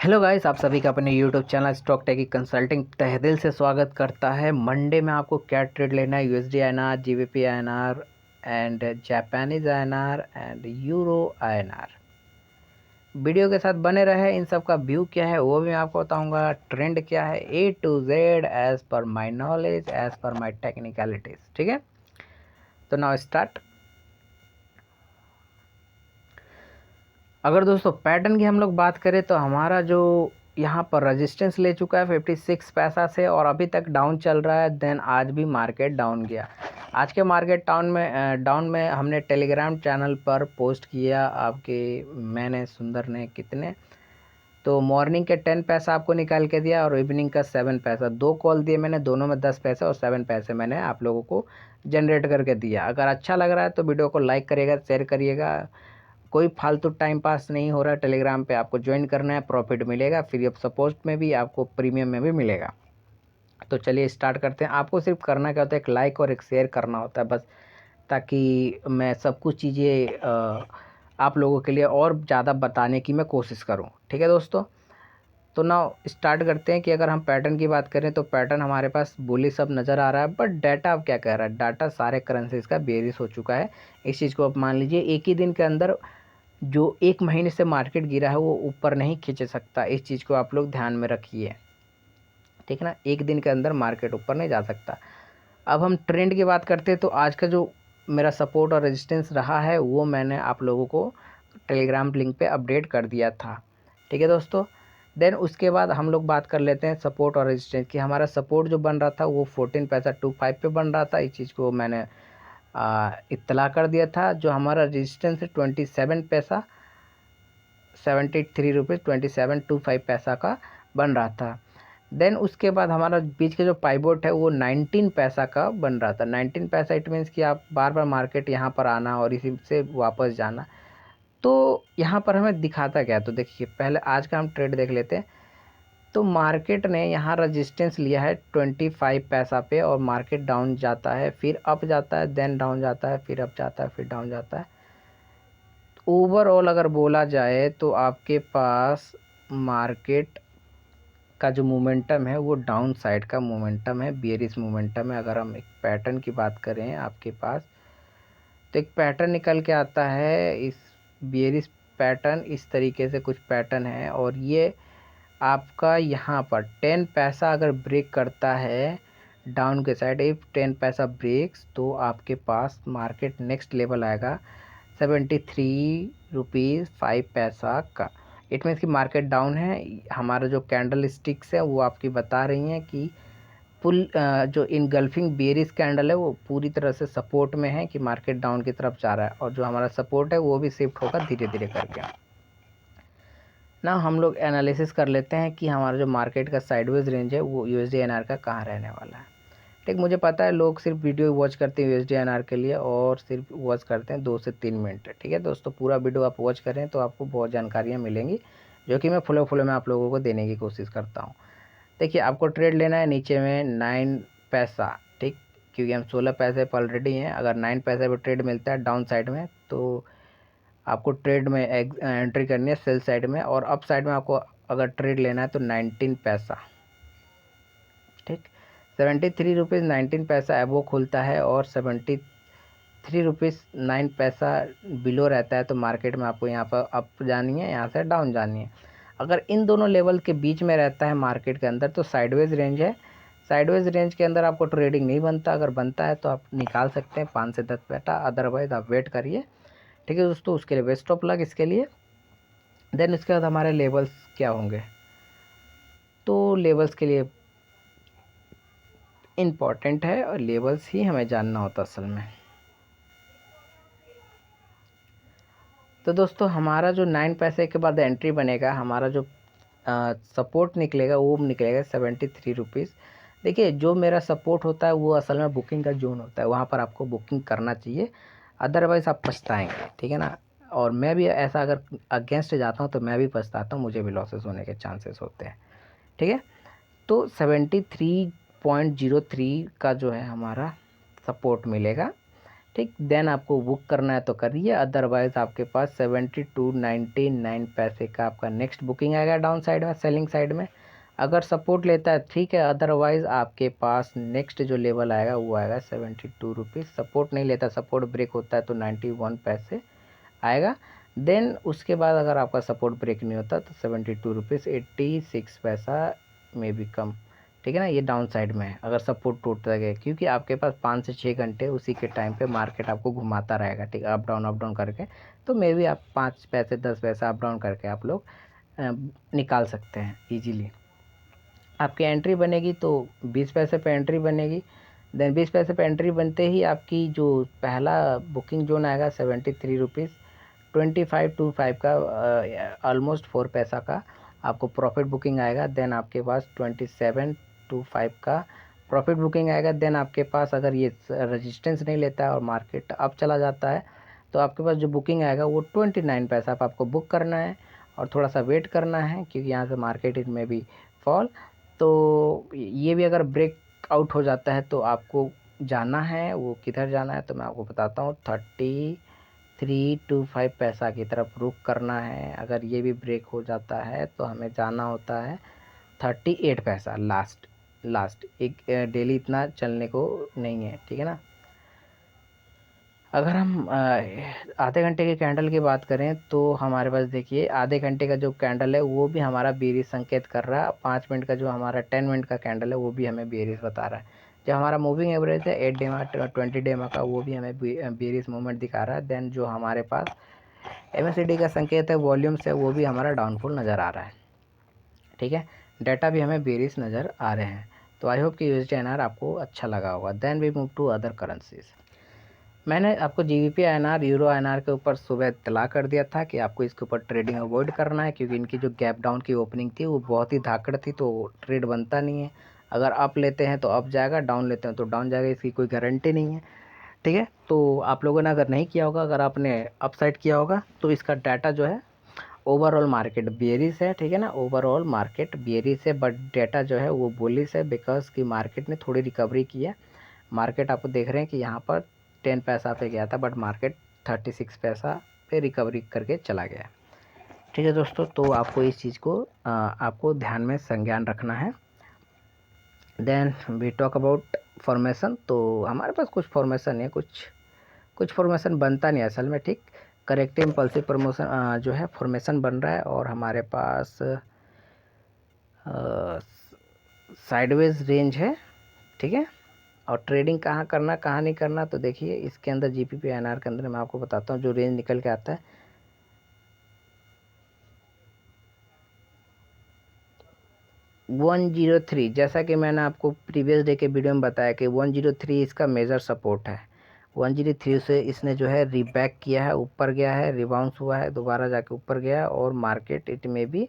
Hello guys, आप सभी का अपने यूट्यूब चैनल स्टॉक टेकी कंसल्टिंग तहे दिल से स्वागत करता है। मंडे में आपको क्या ट्रेड लेना है, USD INR, GBP INR and Japanese INR and euro INR. Video के साथ बने रहे। इन सब का व्यू क्या है वो भी मैं आपको बताऊंगा, ट्रेंड क्या है ए to Z as per my knowledge, as per my technicalities. ठीक है, तो नाउ स्टार्ट। अगर दोस्तों पैटर्न की हम लोग बात करें तो हमारा जो यहाँ पर रेजिस्टेंस ले चुका है 56 पैसा से और अभी तक डाउन चल रहा है। देन आज भी मार्केट डाउन गया। आज के मार्केट डाउन में हमने टेलीग्राम चैनल पर पोस्ट किया आपके, मैंने सुंदर ने कितने, तो मॉर्निंग के 10 पैसा आपको निकाल के दिया और इवनिंग का 7 पैसा। दो कॉल दिए मैंने, दोनों में 10 पैसे और 7 पैसे मैंने आप लोगों को जनरेट करके दिया। अगर अच्छा लग रहा है तो वीडियो को लाइक करिएगा, शेयर करिएगा। कोई फालतू टाइम पास नहीं हो रहा है। टेलीग्राम पे आपको ज्वाइन करना है, प्रॉफिट मिलेगा, फ्री ऑफ सपोर्ट में भी आपको, प्रीमियम में भी मिलेगा। तो चलिए स्टार्ट करते हैं। आपको सिर्फ करना क्या होता है, एक लाइक और एक शेयर करना होता है बस, ताकि मैं सब कुछ चीज़ें आप लोगों के लिए और ज़्यादा बताने की मैं कोशिश करूं। ठीक है दोस्तों, तो ना स्टार्ट करते हैं कि अगर हम पैटर्न की बात करें तो पैटर्न हमारे पास बुलिश सब नज़र आ रहा है। बट डाटा अब क्या कह रहा है, डाटा सारे करेंसीज का बेरिश हो चुका है। इस चीज़ को आप मान लीजिए, एक ही दिन के अंदर जो एक महीने से मार्केट गिरा है वो ऊपर नहीं खींच सकता। इस चीज़ को आप लोग ध्यान में रखिए, ठीक है ना। एक दिन के अंदर मार्केट ऊपर नहीं जा सकता। अब हम ट्रेंड की बात करते हैं तो आज का जो मेरा सपोर्ट और रेजिस्टेंस रहा है वो मैंने आप लोगों को टेलीग्राम लिंक पे अपडेट कर दिया था। ठीक है दोस्तों, देन उसके बाद हम लोग बात कर लेते हैं सपोर्ट और रेजिस्टेंस की। हमारा सपोर्ट जो बन रहा था वो 14 पैसा 25 पे बन रहा था। इस चीज़ को मैंने इत्तला कर दिया था। जो हमारा रेजिस्टेंस है 27 पैसा 73 रुपीज़ 2725 पैसा का बन रहा था। देन उसके बाद हमारा बीच के जो पाइवोट है वो 19 पैसा का बन रहा था। 19 पैसा इट मीन्स कि आप बार बार मार्केट यहाँ पर आना और इसी से वापस जाना। तो यहाँ पर हमें दिखाता क्या, तो देखिए पहले आज का हम ट्रेड देख लेते हैं। तो मार्केट ने यहाँ रजिस्टेंस लिया है 25 पैसा पे और मार्केट डाउन जाता है, फिर अप जाता है, देन डाउन जाता है, फिर अप जाता है, फिर डाउन जाता है। ओवरऑल अगर बोला जाए तो आपके पास मार्केट का जो मोमेंटम है वो डाउन साइड का मोमेंटम है, बियरिश मोमेंटम है। अगर हम एक पैटर्न की बात करें आपके पास, तो एक पैटर्न निकल के आता है, इस बियरिश पैटर्न इस तरीके से कुछ पैटर्न है। और ये आपका यहाँ पर 10 पैसा अगर ब्रेक करता है डाउन के साइड, इफ 10 पैसा ब्रेक्स तो आपके पास मार्केट नेक्स्ट लेवल आएगा 73 रुपीज़ 5 पैसा का। इट मीन्स कि मार्केट डाउन है। हमारा जो कैंडल स्टिक्स है वो आपकी बता रही हैं कि जो इनगल्फिंग बेरिश कैंडल है वो पूरी तरह से सपोर्ट में है कि मार्केट डाउन की तरफ जा रहा है, और जो हमारा सपोर्ट है वो भी शिफ्ट होगा धीरे धीरे करके ना। हम लोग एनालिसिस कर लेते हैं कि हमारा जो मार्केट का साइडवेज रेंज है वो यूएसडी एनआर का कहाँ रहने वाला है। ठीक, मुझे पता है लोग सिर्फ वीडियो वॉच करते हैं यूएसडी एनआर के लिए और सिर्फ वॉच करते हैं 2 से 3 मिनट। ठीक है दोस्तों, पूरा वीडियो आप वॉच करें तो आपको बहुत जानकारियाँ मिलेंगी, जो कि मैं फुलो फुलो में आप लोगों को देने की कोशिश करता हूँ। देखिए आपको ट्रेड लेना है नीचे में 9 पैसा, ठीक, क्योंकि हम 16 पैसे पर ऑलरेडी हैं। अगर 9 पैसे पर ट्रेड मिलता है डाउन साइड में तो आपको ट्रेड में एंट्री करनी है सेल साइड में, और अप साइड में आपको अगर ट्रेड लेना है तो 19 पैसा, ठीक, 73 रुपीज़ 19 पैसा एबो खुलता है और 73 रुपीज़ 9 पैसा बिलो रहता है। तो मार्केट में आपको यहाँ पर अप जानी है, यहाँ से डाउन जानी है। अगर इन दोनों लेवल के बीच में रहता है मार्केट के अंदर तो साइडवेज रेंज है। साइडवेज रेंज के अंदर आपको ट्रेडिंग नहीं बनता। अगर बनता है तो आप निकाल सकते हैं 5 से 10 पैसा, अदरवाइज आप वेट करिए। ठीक है दोस्तों, उसके लिए बेस्ट ऑफ लक इसके लिए। देन उसके बाद हमारे लेवल्स क्या होंगे, तो लेवल्स के लिए इम्पॉर्टेंट है और लेवल्स ही हमें जानना होता असल में। तो दोस्तों हमारा जो 9 पैसे के बाद एंट्री बनेगा, हमारा जो सपोर्ट निकलेगा वो निकलेगा 73 रुपीज़। देखिए जो मेरा सपोर्ट होता है वो असल में बुकिंग का जोन होता है, वहाँ पर आपको बुकिंग करना चाहिए, अदरवाइज़ आप पछताएंगे। ठीक है ना, और मैं भी ऐसा अगर अगेंस्ट जाता हूँ तो मैं भी पछताता हूँ, मुझे भी लॉसेस होने के चांसेस होते हैं। ठीक है, तो 73.03 का जो है हमारा सपोर्ट मिलेगा। ठीक। देन आपको बुक करना है तो करिए, अदरवाइज़ आपके पास 72.99 पैसे का आपका नेक्स्ट बुकिंग आएगा डाउन साइड में, सेलिंग साइड में। अगर सपोर्ट लेता है ठीक है, अदरवाइज़ आपके पास नेक्स्ट जो लेवल आएगा वो आएगा 72 रुपीज़। सपोर्ट नहीं लेता, सपोर्ट ब्रेक होता है तो 91 पैसे आएगा। देन उसके बाद अगर आपका सपोर्ट ब्रेक नहीं होता तो 72 रुपीज़ 86 पैसा में भी कम, ठीक है ना। ये डाउन साइड में है अगर सपोर्ट टूटता गया, क्योंकि आपके पास 5 से 6 घंटे उसी के टाइम पे मार्केट आपको घुमाता रहेगा, ठीक है, अप डाउन करके। तो मे भी आप 5 पैसे 10 पैसा अप डाउन करके आप लोग निकाल सकते हैं ईजीली। आपकी एंट्री बनेगी तो 20 पैसे पे एंट्री बनेगी। देन 20 पैसे पे एंट्री बनते ही आपकी जो पहला बुकिंग जोन आएगा 73 रुपीज़ 25 का ऑलमोस्ट 4 पैसा का आपको प्रॉफिट बुकिंग आएगा। देन आपके पास 27 का प्रॉफिट बुकिंग आएगा। देन आपके पास अगर ये रेजिस्टेंस नहीं लेता है और मार्केट अप चला जाता है तो आपके पास जो बुकिंग आएगा वो 29 पैसा पर आपको बुक करना है और थोड़ा सा वेट करना है, क्योंकि यहाँ से मार्केट में भी फॉल। तो ये भी अगर ब्रेक आउट हो जाता है तो आपको जाना है, वो किधर जाना है तो मैं आपको बताता हूँ। 3325 पैसा की तरफ रुक करना है। अगर ये भी ब्रेक हो जाता है तो हमें जाना होता है 38 पैसा लास्ट एक डेली इतना चलने को नहीं है, ठीक है ना। अगर हम आधे घंटे के कैंडल की बात करें तो हमारे पास देखिए आधे घंटे का जो कैंडल है वो भी हमारा बेरिश संकेत कर रहा है। 5 मिनट का जो हमारा 10 मिनट का कैंडल है वो भी हमें बेरिश बता रहा है। जो हमारा मूविंग एवरेज है 8 डेमा 20 डेमा का वो भी हमें बेरिश मूवमेंट दिखा रहा है। देन जो हमारे पास MACD का संकेत है वॉल्यूम से वो भी हमारा डाउनफॉल नज़र आ रहा है, ठीक है। डाटा भी हमें बेरिश नज़र आ रहे हैं। तो आई होप कि USD/INR आपको अच्छा लगा होगा। Then we move to other currencies. मैंने आपको GBP INR यूरो INR के ऊपर सुबह इत्तला कर दिया था कि आपको इसके ऊपर ट्रेडिंग अवॉइड करना है, क्योंकि इनकी जो गैप डाउन की ओपनिंग थी वो बहुत ही धाकड़ थी, तो ट्रेड बनता नहीं है। अगर अप लेते हैं तो अप जाएगा, डाउन लेते हैं तो डाउन जाएगा, इसकी कोई गारंटी नहीं है, ठीक है। तो आप लोगों ने अगर नहीं किया होगा, अगर आपने अपसाइड किया होगा तो इसका डाटा जो है ओवरऑल मार्केट बेयरिश है, ठीक है ना। ओवरऑल मार्केट बेयरिश है बट डाटा जो है वो बुलिश है, बिकॉज कि मार्केट ने थोड़ी रिकवरी की है। मार्केट आपको देख रहे हैं कि यहाँ पर 10 पैसा पे गया था बट मार्केट 36 पैसा पे रिकवरी करके चला गया, ठीक है दोस्तों। तो आपको इस चीज़ को आपको ध्यान में संज्ञान रखना है। Then we talk about formation. तो हमारे पास कुछ फॉर्मेशन है, कुछ फॉर्मेशन बनता नहीं असल में, ठीक। करेक्टिव इम्पल्सिव प्रमोशन जो है फॉर्मेशन बन रहा है और हमारे पास साइडवेज रेंज है, ठीक है। और ट्रेडिंग कहाँ करना कहाँ नहीं करना तो देखिए इसके अंदर GBP INR के अंदर मैं आपको बताता हूँ जो रेंज निकल के आता है 103। जैसा कि मैंने आपको प्रीवियस डे के वीडियो में बताया कि 103 इसका मेजर सपोर्ट है। 103 से इसने जो है रीबैक किया है, ऊपर गया है, रिबाउंस हुआ है, दोबारा जाके ऊपर गया है और मार्केट इट में भी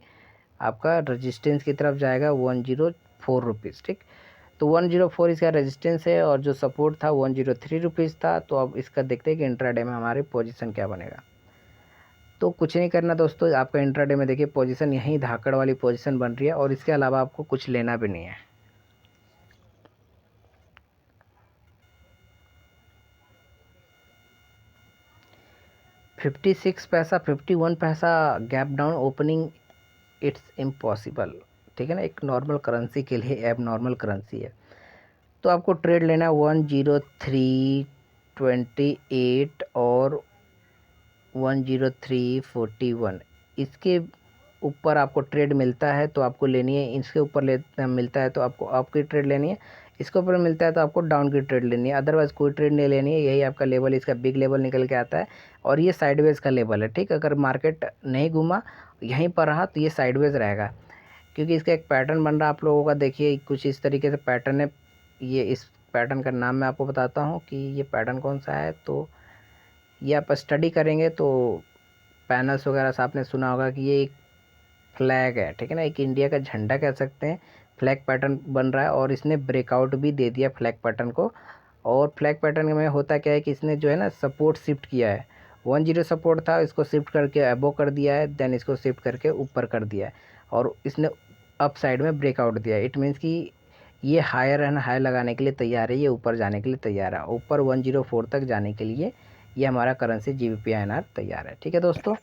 आपका रेजिस्टेंस की तरफ जाएगा 104 रुपीज़, ठीक। तो 104 इसका रेजिस्टेंस है और जो सपोर्ट था 103 रुपीज़ था। तो अब इसका देखते हैं कि इंट्राडे में हमारी पोजीशन क्या बनेगा। तो कुछ नहीं करना दोस्तों, आपका इंट्राडे में देखिए पोजीशन यहीं धाकड़ वाली पोजीशन बन रही है और इसके अलावा आपको कुछ लेना भी नहीं है। $56 पैसा 51 पैसा gap down opening, it's impossible, ठीक है ना। एक नॉर्मल करेंसी के लिए एब नॉर्मल करेंसी है। तो आपको ट्रेड लेना है 10328 और 10341। इसके ऊपर आपको ट्रेड मिलता है तो आपको लेनी है, इसके ऊपर मिलता है तो आपको अप की ट्रेड लेनी है, इसके ऊपर मिलता है तो आपको डाउन की ट्रेड लेनी है, अदरवाइज़ कोई ट्रेड नहीं लेनी है। यही आपका लेवल, इसका बिग लेवल निकल के आता है और ये साइडवेज का लेवल है, ठीक। अगर मार्केट नहीं घूमा यहीं पर रहा तो ये साइडवेज रहेगा, क्योंकि इसका एक पैटर्न बन रहा है आप लोगों का। देखिए कुछ इस तरीके से पैटर्न है, ये इस पैटर्न का नाम मैं आपको बताता हूँ कि ये पैटर्न कौन सा है। तो ये आप स्टडी करेंगे तो पैनल्स वगैरह से आपने सुना होगा कि ये एक फ्लैग है, ठीक है ना, एक इंडिया का झंडा कह सकते हैं। फ्लैग पैटर्न बन रहा है और इसने ब्रेकआउट भी दे दिया फ्लैग पैटर्न को। और फ्लैग पैटर्न में होता क्या है कि इसने जो है ना सपोर्ट शिफ्ट किया है, 10 सपोर्ट था, इसको शिफ्ट करके अबो कर दिया है, देन इसको शिफ्ट करके ऊपर कर दिया है और इसने अप साइड में ब्रेकआउट दिया है। इट मीन्स कि ये हायर एंड हाई लगाने के लिए तैयार है, ये ऊपर जाने के लिए तैयार है, ऊपर 104 तक जाने के लिए ये हमारा करेंसी GBP INR तैयार है। ठीक है दोस्तों,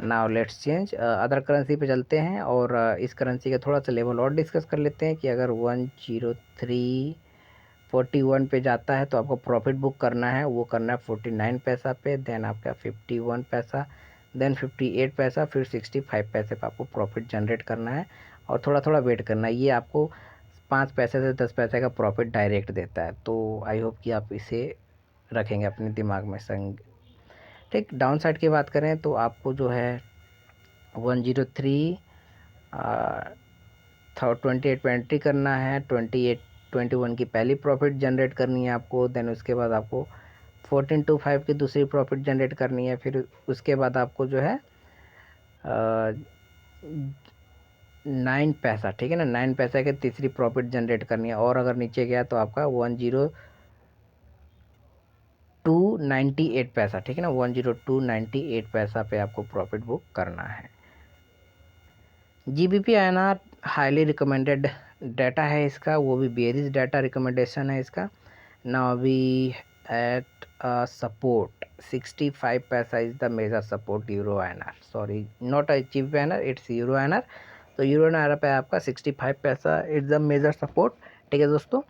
now let's change other currency पे चलते हैं और इस करेंसी का थोड़ा सा लेवल और डिस्कस कर लेते हैं कि अगर 10341 पे जाता है तो आपको प्रॉफिट बुक करना है, वो करना है 49 पैसा पे, देन आपका 51 पैसा, देन 58 पैसा, फिर 65 पैसे पे आपको प्रॉफिट जनरेट करना है और थोड़ा थोड़ा वेट करना है। ये आपको 5 पैसे से 10 पैसे का प्रॉफिट डायरेक्ट देता है, तो आई होप कि आप इसे रखेंगे अपने दिमाग में संग। ठीक, डाउन साइड की बात करें तो आपको जो है 103 28 पे एंट्री करना है, 21 की पहली प्रॉफिट जनरेट करनी है आपको, देन उसके बाद आपको 1425 की दूसरी प्रॉफिट जनरेट करनी है, फिर उसके बाद आपको जो है 9 पैसा, ठीक है ना, 9 पैसा की तीसरी प्रॉफिट जनरेट करनी है, और अगर नीचे गया तो आपका 10298 पैसा, ठीक है ना, 10298 पैसा पे आपको प्रॉफिट बुक करना है। GBP INR highly recommended data है इसका, वो भी बेरिज डाटा रिकमेंडेशन है इसका। नाउ वी एट सपोर्ट 65 पैसा is the major support euro INR, sorry not GBP INR, it's euro INR। तो यूरो INR पे आपका 65 पैसा इज द मेजर सपोर्ट। ठीक है दोस्तों,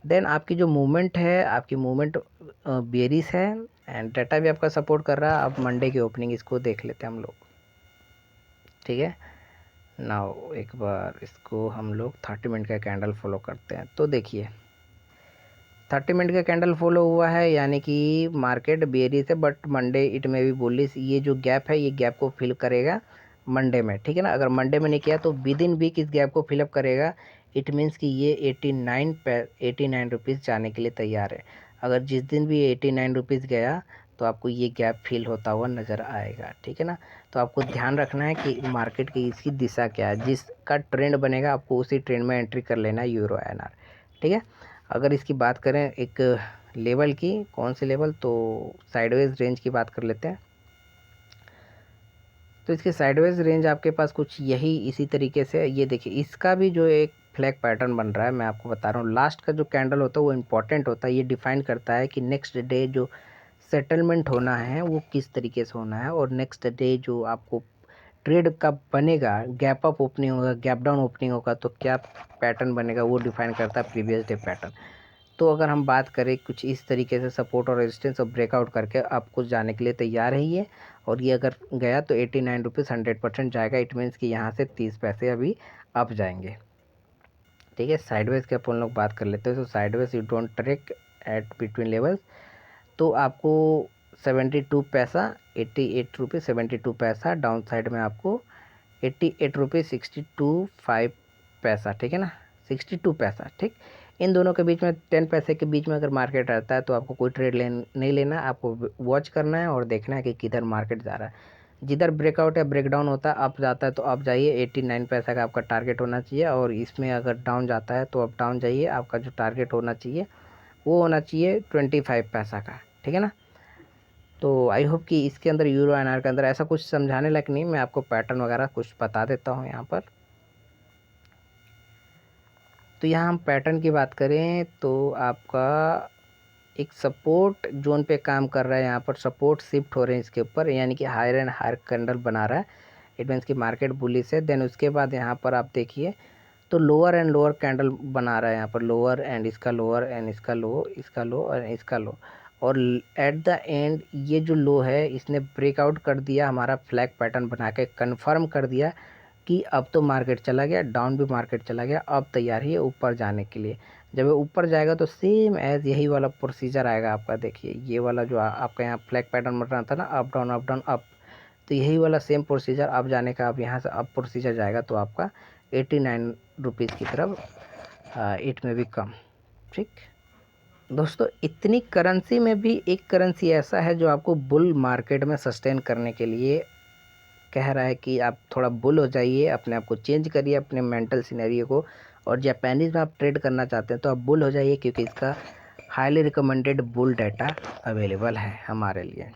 देन आपकी जो मूवमेंट है, आपकी मूवमेंट बेरिस है एंड डाटा भी आपका सपोर्ट कर रहा है। अब मंडे की ओपनिंग इसको देख लेते हैं हम लोग। ठीक है, नाउ एक बार इसको हम लोग 30 मिनट का कैंडल फॉलो करते हैं। तो देखिए 30 मिनट का कैंडल फॉलो हुआ है, यानी कि मार्केट बेरिस है, बट मंडे इट में भी बुलिश। ये जो गैप है, ये गैप को फिल करेगा मंडे में, ठीक है ना। अगर मंडे में नहीं किया तो विद इन वीक इस गैप को फिलअप करेगा। इट मीन्स कि ये 89 रुपीज़ जाने के लिए तैयार है। अगर जिस दिन भी 89 रुपीज़ गया तो आपको ये गैप फिल होता हुआ नज़र आएगा, ठीक है ना। तो आपको ध्यान रखना है कि मार्केट की इसकी दिशा क्या है, जिसका ट्रेंड बनेगा आपको उसी ट्रेंड में एंट्री कर लेना है यूरो INR, ठीक है। अगर इसकी बात करें एक लेवल की, कौन सी लेवल, तो साइडवेज रेंज की बात कर लेते हैं। तो इसके साइडवेज रेंज आपके पास कुछ यही इसी तरीके से, ये देखिए इसका भी जो एक फ्लैग पैटर्न बन रहा है, मैं आपको बता रहा हूँ। लास्ट का जो कैंडल होता है वो इम्पॉर्टेंट होता है, ये डिफाइन करता है कि नेक्स्ट डे जो सेटलमेंट होना है वो किस तरीके से होना है, और नेक्स्ट डे जो आपको ट्रेड का बनेगा, गैप अप ओपनिंग होगा, गैप डाउन ओपनिंग होगा, तो क्या पैटर्न बनेगा वो डिफाइन करता है प्रीवियस डे पैटर्न। तो अगर हम बात करें कुछ इस तरीके से सपोर्ट और रेजिस्टेंस और ब्रेकआउट करके आपको जाने के लिए तैयार है ये, और ये अगर गया तो 89 रुपीज़ 100% जाएगा। इट मीन्स कि यहाँ से 30 पैसे अभी अप जाएंगे, ठीक है। साइडवेज की अपन लोग बात कर लेते हैं। तो sideways you don't track at between levels, तो आपको 72 पैसा 88 रुपीज़ 72 पैसा, डाउन साइड में आपको 88 रुपीज़ 62 पैसा, ठीक है ना, 62 पैसा, ठीक। इन दोनों के बीच में 10 पैसे के बीच में अगर मार्केट रहता है तो आपको कोई ट्रेड नहीं लेना, आपको वॉच करना है और देखना है कि किधर मार्केट जा रहा है। जिधर ब्रेकआउट या ब्रेकडाउन होता है, अप जाता है तो अप जाइए, 89 पैसा का आपका टारगेट होना चाहिए, और इसमें अगर डाउन जाता है तो अप डाउन जाइए, आपका जो टारगेट होना चाहिए वो होना चाहिए 25 पैसा का, ठीक है ना। तो आई होप कि इसके अंदर यूरो INR के अंदर ऐसा कुछ समझाने लायक नहीं, मैं आपको पैटर्न वगैरह कुछ बता देता हूँ यहाँ पर। तो यहाँ हम पैटर्न की बात करें तो आपका एक सपोर्ट जोन पे काम कर रहा है, यहाँ पर सपोर्ट शिफ्ट हो रहे हैं इसके ऊपर, यानी कि हायर एंड हायर कैंडल बना रहा है। इट मीन्स कि मार्केट बुलिश है। देन उसके बाद यहाँ पर आप देखिए तो लोअर एंड लोअर कैंडल बना रहा है, यहाँ पर लोअर एंड इसका लोअर एंड इसका लो, इसका लो और इसका लो, और एट द एंड ये जो लो है इसने ब्रेकआउट कर दिया, हमारा फ्लैग पैटर्न बना के कन्फर्म कर दिया कि अब तो मार्केट चला गया, डाउन भी मार्केट चला गया, अब तैयार है ऊपर जाने के लिए। जब ये ऊपर जाएगा तो सेम एज यही वाला प्रोसीजर आएगा आपका। देखिए ये वाला जो आपका यहाँ फ्लैग पैटर्न बन रहा था ना, up down up down up, तो यही वाला सेम प्रोसीजर अब जाने का, अब यहाँ से अब प्रोसीजर जाएगा तो आपका 89 रुपीज़ की तरफ इट में भी कम, ठीक दोस्तों। इतनी करेंसी में भी एक करेंसी ऐसा है जो आपको बुल मार्केट में सस्टेन करने के लिए कह रहा है कि आप थोड़ा बुल हो जाइए, अपने आप को चेंज करिए, अपने मेंटल सिनेरियो को, और जापानीज़ में आप ट्रेड करना चाहते हैं तो आप बुल हो जाइए, क्योंकि इसका highly recommended bull data available है हमारे लिए।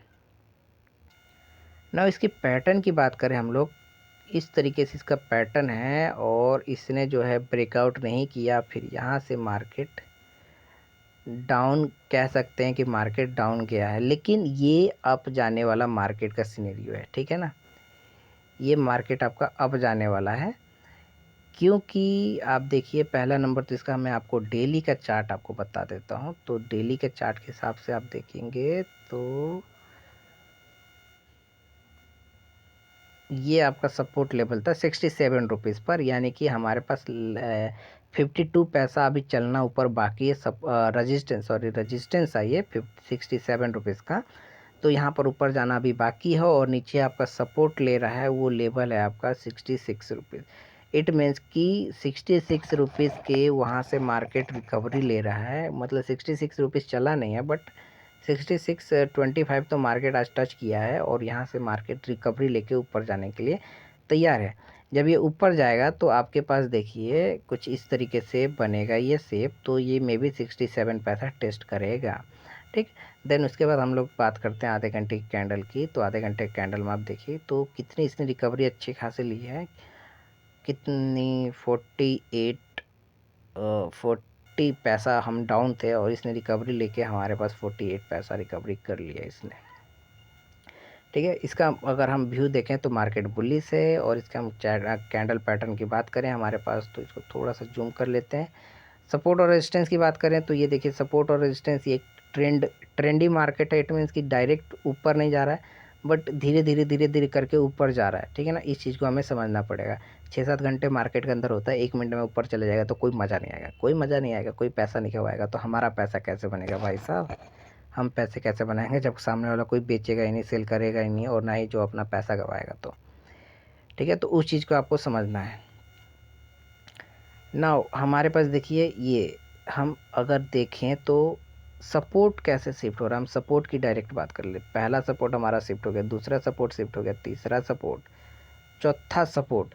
ना इसकी पैटर्न की बात करें हम लोग, इस तरीके से इसका पैटर्न है और इसने जो है ब्रेकआउट नहीं किया, फिर यहाँ से मार्केट डाउन, कह सकते हैं कि मार्केट डाउन गया है, लेकिन ये अप जाने वाला मार्केट का सिनेरियो है, ठीक है ना। ये मार्केट आपका अप जाने वाला है, क्योंकि आप देखिए पहला नंबर तो इसका मैं आपको डेली का चार्ट आपको बता देता हूँ। तो डेली के चार्ट के हिसाब से आप देखेंगे तो ये आपका सपोर्ट लेवल था 67 रुपीज़ पर, यानी कि हमारे पास 52 पैसा अभी चलना ऊपर बाकी है। सब रजिस्टेंस आई है 67 रुपीज़ का, तो यहाँ पर ऊपर जाना अभी बाकी है। और नीचे आपका सपोर्ट ले रहा है, वो लेवल है आपका 66 रुपीज़। इट मीन्स कि 66 रुपीज़ के वहाँ से मार्केट रिकवरी ले रहा है, मतलब 66 रुपीज़ चला नहीं है, बट 66.25 तो मार्केट आज टच किया है और यहाँ से मार्केट रिकवरी लेके ऊपर जाने के लिए तैयार है। जब ये ऊपर जाएगा तो आपके पास देखिए कुछ इस तरीके से बनेगा ये शेप, तो ये मे बी 67 पैसा टेस्ट करेगा, ठीक। देन उसके बाद हम लोग बात करते हैं आधे घंटे की कैंडल की। तो आधे घंटे की कैंडल में आप देखिए तो कितनी इसने रिकवरी अच्छी खासी ली है, कितनी 40 पैसा हम डाउन थे और इसने रिकवरी लेके हमारे पास 48 पैसा रिकवरी कर लिया इसने, ठीक है। इसका अगर हम व्यू देखें तो मार्केट बुलिश है। और इसका हम कैंडल पैटर्न की बात करें हमारे पास, तो इसको थोड़ा सा जूम कर लेते हैं। सपोर्ट और रेजिस्टेंस की बात करें तो ये देखिए सपोर्ट और रेजिस्टेंस, ये ट्रेंडी मार्केट है। इट मीन्स कि डायरेक्ट ऊपर नहीं जा रहा है, बट धीरे धीरे करके ऊपर जा रहा है, ठीक है ना। इस चीज़ को हमें समझना पड़ेगा। 6-7 घंटे मार्केट के अंदर होता है, 1 मिनट में ऊपर चले जाएगा तो कोई मज़ा नहीं आएगा, कोई मज़ा नहीं आएगा, कोई पैसा नहीं कमाएगा। तो हमारा पैसा कैसे बनेगा भाई साहब, हम पैसे कैसे बनाएंगे जब सामने वाला कोई बेचेगा ही नहीं, सेल करेगा ही नहीं, और ना ही जो अपना पैसा गवाएगा। तो ठीक है, तो उस चीज़ को आपको समझना है ना। हमारे पास देखिए ये हम अगर देखें तो सपोर्ट कैसे शिफ्ट हो रहा है, हम सपोर्ट की डायरेक्ट बात कर ले। पहला सपोर्ट हमारा शिफ्ट हो गया, दूसरा सपोर्ट शिफ्ट हो गया, तीसरा सपोर्ट, चौथा सपोर्ट।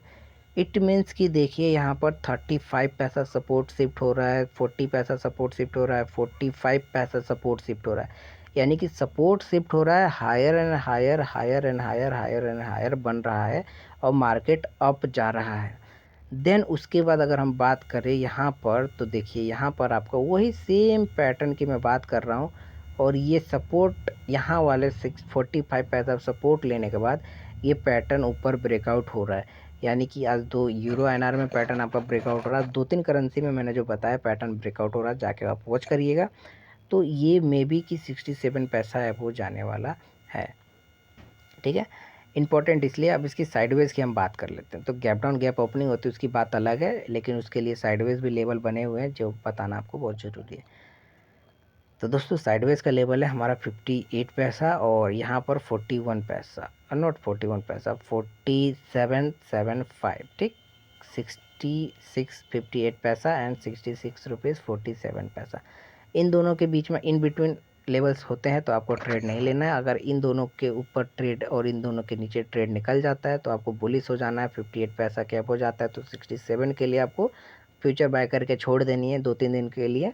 इट मीन्स कि देखिए यहाँ पर 35 पैसा सपोर्ट शिफ्ट हो रहा है, 40 पैसा सपोर्ट शिफ्ट हो रहा है, 45 पैसा सपोर्ट शिफ्ट हो रहा है। यानी कि सपोर्ट शिफ्ट हो रहा है, higher and higher, higher and higher, higher and higher बन रहा है और मार्केट अप जा रहा है। देन उसके बाद अगर हम बात करें यहाँ पर, तो देखिए यहाँ पर आपका वही सेम पैटर्न की मैं बात कर रहा हूँ। और ये सपोर्ट यहाँ वाले 645 पैसा सपोर्ट लेने के बाद ये पैटर्न ऊपर ब्रेकआउट हो रहा है। यानी कि आज 2 यूरो एनआर में पैटर्न आपका ब्रेकआउट हो रहा है, 2-3 करेंसी में मैंने जो बताया पैटर्न ब्रेकआउट हो रहा है, जाके आप वॉच करिएगा। तो ये मे बी कि 67 पैसा है वो जाने वाला है, ठीक है। इंपॉर्टेंट इसलिए अब इसकी साइडवेज की हम बात कर लेते हैं। तो गैप डाउन गैप ओपनिंग होती है उसकी बात अलग है, लेकिन उसके लिए साइडवेज भी लेवल बने हुए हैं जो बताना आपको बहुत ज़रूरी है। तो दोस्तों साइडवेज का लेवल है हमारा 58 पैसा और यहाँ पर 41 पैसा, नॉट 41 पैसा, 4775, ठीक। 58 पैसा एंड 66 रुपीज़ 47 पैसा, इन दोनों के बीच में इन बिटवीन लेवल्स होते हैं, तो आपको ट्रेड नहीं लेना है। अगर इन दोनों के ऊपर ट्रेड और इन दोनों के नीचे ट्रेड निकल जाता है तो आपको बुलिश हो जाना है। 58 पैसा कैप हो जाता है तो 67 के लिए आपको फ्यूचर बाय करके छोड़ देनी है 2-3 दिन के लिए।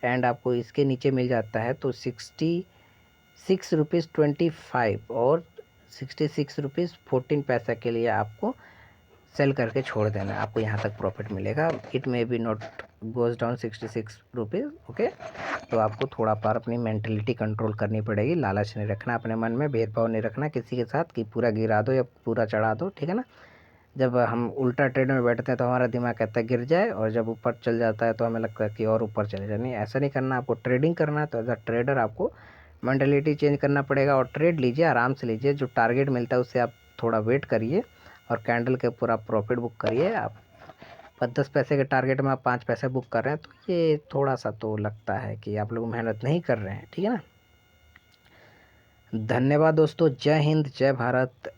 एंड आपको इसके नीचे मिल जाता है तो 66 रुपीज़ 25 और 66 रुपीज़ 14 पैसा के लिए आपको सेल करके छोड़ देना है, आपको यहाँ तक प्रॉफिट मिलेगा। It may be not goes down 66 rupees, okay. तो आपको थोड़ा पर अपनी मेंटलिटी कंट्रोल करनी पड़ेगी, लालच नहीं रखना अपने मन में, भेदभाव नहीं रखना किसी के साथ कि पूरा गिरा दो या पूरा चढ़ा दो, ठीक है ना। जब हम उल्टा ट्रेड में बैठते हैं तो हमारा दिमाग कहता है गिर जाए, और जब ऊपर चल जाता है तो हमें लगता है कि और ऊपर चले जाए। नहीं, ऐसा नहीं करना, आपको ट्रेडिंग करना है तो एज अ ट्रेडर आपको मेंटलिटी चेंज करना पड़ेगा और ट्रेड लीजिए, आराम से लीजिए। जो टारगेट मिलता है उससे आप थोड़ा वेट करिए और कैंडल के ऊपर आप प्रॉफिट बुक करिए। आप 10 पैसे के टारगेट में आप 5 पैसे बुक कर रहे हैं तो ये थोड़ा सा तो लगता है कि आप लोग मेहनत नहीं कर रहे हैं, ठीक है ना। धन्यवाद दोस्तों, जय हिंद, जय भारत।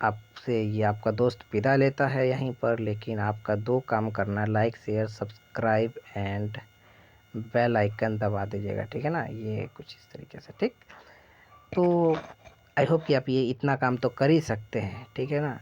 आपसे ये आपका दोस्त विदा लेता है यहीं पर, लेकिन आपका 2 काम करना है, like share subscribe and bell icon दबा दीजिएगा, ठीक है ना। ये कुछ इस तरीके से, ठीक। तो आई होप कि आप ये इतना काम तो कर ही सकते हैं, ठीक है ना।